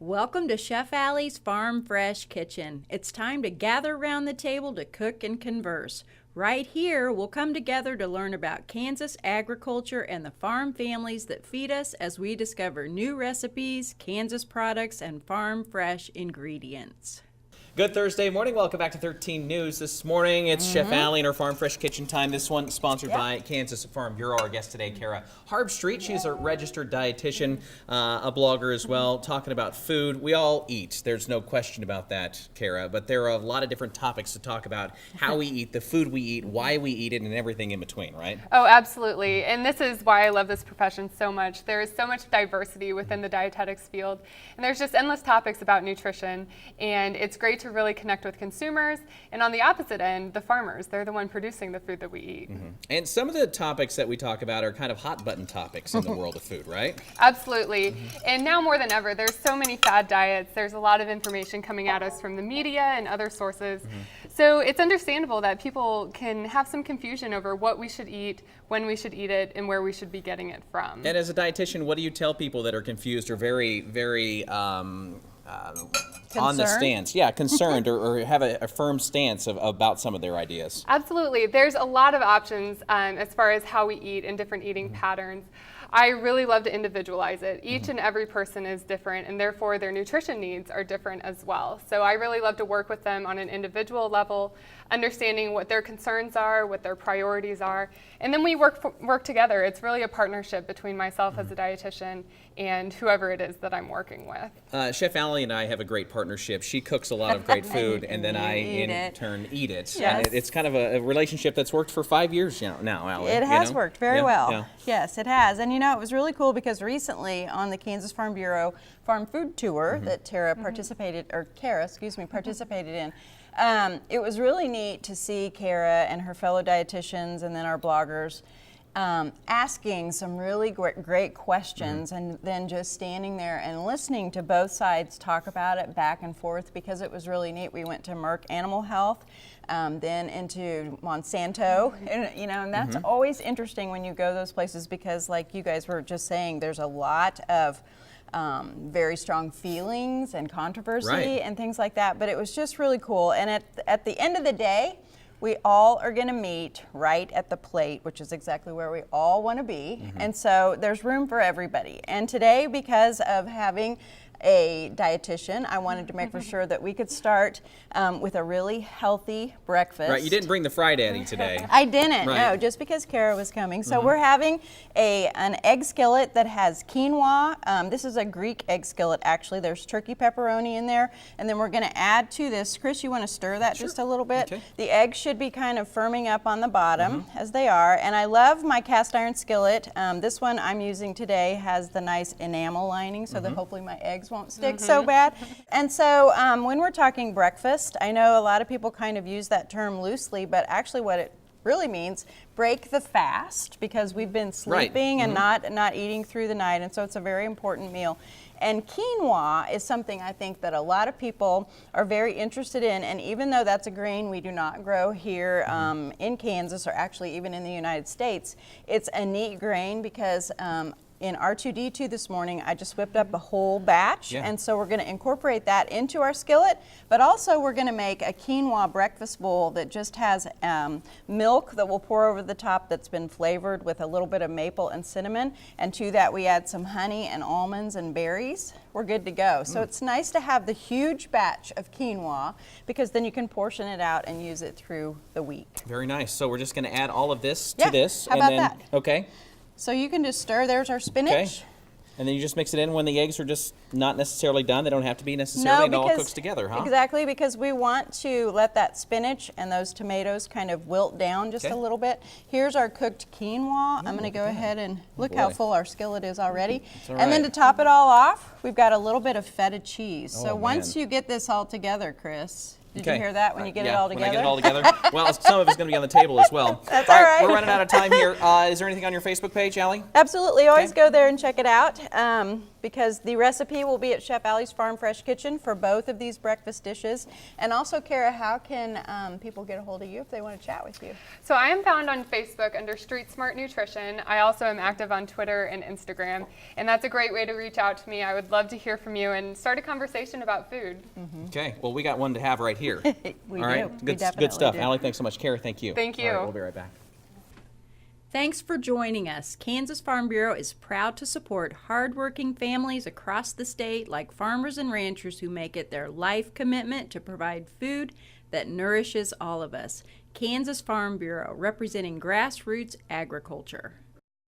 Welcome to Chef Alli's Farm Fresh Kitchen. It's time to gather around the table to cook and converse. Right here, we'll come together to learn about Kansas agriculture and the farm families that feed us as we discover new recipes, Kansas products, and farm fresh ingredients. Good Thursday morning. Welcome back to 13 News. This morning, it's Chef Alli and her Farm Fresh Kitchen time. This one sponsored by Kansas Farm Bureau. Our guest today, Kara Harbstreet. She's a registered dietitian, a blogger as well, talking about food. We all eat. There's no question about that, Kara. But there are a lot of different topics to talk about: how we eat, the food we eat, why we eat it, and everything in between, right? Oh, absolutely. And this is why I love this profession so much. There is so much diversity within the dietetics field, and there's just endless topics about nutrition. And it's great to really connect with consumers, and on the opposite end, the farmers. They're the one producing the food that we eat. And some of the topics that we talk about are kind of hot button topics in the world of food, right? Absolutely. And now more than ever, there's so many fad diets. There's a lot of information coming at us from the media and other sources. So it's understandable that people can have some confusion over what we should eat, when we should eat it, and where we should be getting it from. And as a dietitian, what do you tell people that are confused or very on the stance? Yeah, concerned or have a firm stance about some of their ideas. Absolutely. There's a lot of options as far as how we eat and different eating patterns. I really love to individualize it. Each and every person is different, and therefore their nutrition needs are different as well. So I really love to work with them on an individual level, understanding what their concerns are, what their priorities are, and then we work together. It's really a partnership between myself as a dietitian and whoever it is that I'm working with. Chef Alli and I have a great partnership. She cooks a lot of great food, and then I in turn eat it. Yes. And it's kind of a relationship that's worked for 5 years now, Alli. It has worked very well. Yeah. Yes, it has. And you know, it was really cool because recently on the Kansas Farm Bureau Farm Food Tour that Kara participated in, it was really neat to see Kara and her fellow dietitians and then our bloggers asking some really great questions and then just standing there and listening to both sides talk about it back and forth, because it was really neat. We went to Merck Animal Health, then into Monsanto, and that's always interesting when you go those places, because like you guys were just saying, there's a lot of very strong feelings and controversy and things like that, but it was just really cool. And at the end of the day, we all are going to meet right at the plate, which is exactly where we all want to be. And so there's room for everybody. And today, because of having a dietitian, I wanted to make for sure that we could start with a really healthy breakfast. Right, you didn't bring the fried Eddie today. I didn't, no, just because Kara was coming. So we're having an egg skillet that has quinoa. This is a Greek egg skillet, actually. There's turkey pepperoni in there. And then we're going to add to this. Chris, you want to stir that just a little bit? Okay. The eggs should be kind of firming up on the bottom, as they are. And I love my cast iron skillet. This one I'm using today has the nice enamel lining, so that hopefully my eggs won't stick so bad. And so when we're talking breakfast, I know a lot of people kind of use that term loosely, but actually what it really means, break the fast, because we've been sleeping and not eating through the night, and so it's a very important meal. And quinoa is something I think that a lot of people are very interested in, and even though that's a grain we do not grow here in Kansas, or actually even in the United States, it's a neat grain because in R2D2 this morning, I just whipped up a whole batch, and so we're going to incorporate that into our skillet, but also we're going to make a quinoa breakfast bowl that just has milk that we'll pour over the top that's been flavored with a little bit of maple and cinnamon, and to that we add some honey and almonds and berries. We're good to go. So it's nice to have the huge batch of quinoa, because then you can portion it out and use it through the week. Very nice. So we're just going to add all of this to this. How about that? Okay. So you can just stir. There's our spinach. Okay. And then you just mix it in when the eggs are just not necessarily done. They don't have to be necessarily, and it all cooks together, huh? Exactly, because we want to let that spinach and those tomatoes kind of wilt down just a little bit. Here's our cooked quinoa. I'm going to go ahead and look how full our skillet is already. And then to top it all off, we've got a little bit of feta cheese. So once you get this all together, Chris, did you hear that when you get it all together? When I get it all together. Well, some of it's going to be on the table as well. That's all right. We're running out of time here. Is there anything on your Facebook page, Alli? Absolutely. Always go there and check it out. because the recipe will be at Chef Alli's Farm Fresh Kitchen for both of these breakfast dishes. And also, Kara, how can people get a hold of you if they want to chat with you? So I am found on Facebook under Street Smart Nutrition. I also am active on Twitter and Instagram, and that's a great way to reach out to me. I would love to hear from you and start a conversation about food. Okay, well, we got one to have right here. We All right, do. We good definitely stuff. do. Allie, thanks so much. Kara, thank you. Thank you. All right, we'll be right back. Thanks for joining us. Kansas Farm Bureau is proud to support hardworking families across the state like farmers and ranchers who make it their life commitment to provide food that nourishes all of us. Kansas Farm Bureau, representing grassroots agriculture.